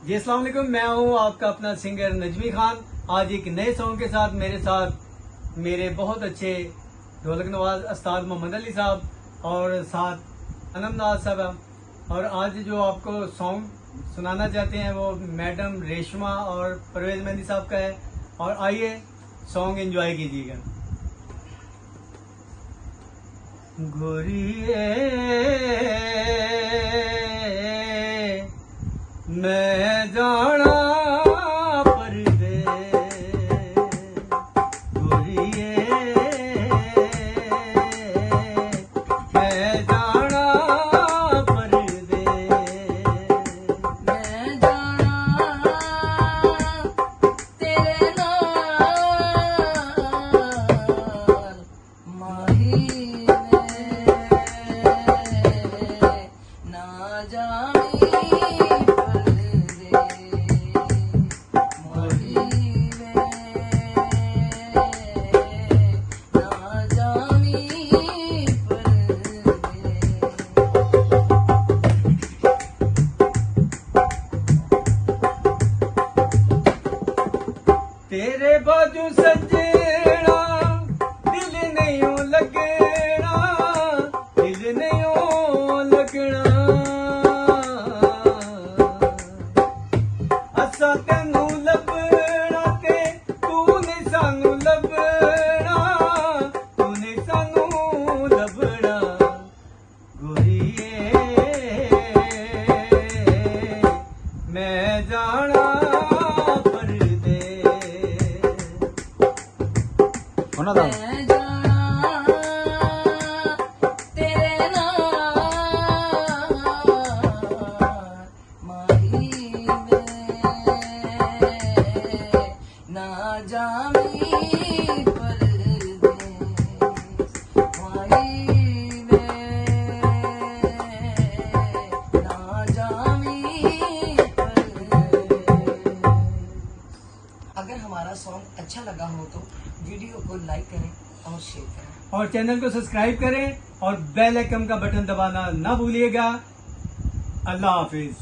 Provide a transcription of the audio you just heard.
जी अस्सलाम वालेकुम, मैं हूँ आपका अपना सिंगर नजमी खान। आज एक नए सॉन्ग के साथ मेरे साथ मेरे बहुत अच्छे ढोलक नवाज उस्ताद मोहम्मद अली साहब और साथ अनंतनाथ साहब। और आज जो आपको सॉन्ग सुनाना चाहते हैं वो मैडम रेशमा और परवेज मेहंदी साहब का है। और आइए सॉन्ग एंजॉय कीजिएगा। गोरिए मैं जाना परदेस, गोरिए मैं जाना परदेस, मैं जाना तेरे नाल माही ना जामी परदेस, माही ना जामी परदेस। तेरे बाजू सजना दिल नहीं लगना, दिल नहीं लगना। असा तेनू लभना ते तू नहीं सानू लभना, तू नहीं सानू लभना। गोरिए मैं जाना मैं जाना तेरे नाल माही ना जामी परदेस, माही ना जामी परदेस। अगर हमारा सॉन्ग अच्छा लगा हो तो वीडियो को लाइक करें और शेयर करें और चैनल को सब्सक्राइब करें और बेल आइकन का बटन दबाना ना भूलिएगा। अल्लाह हाफिज।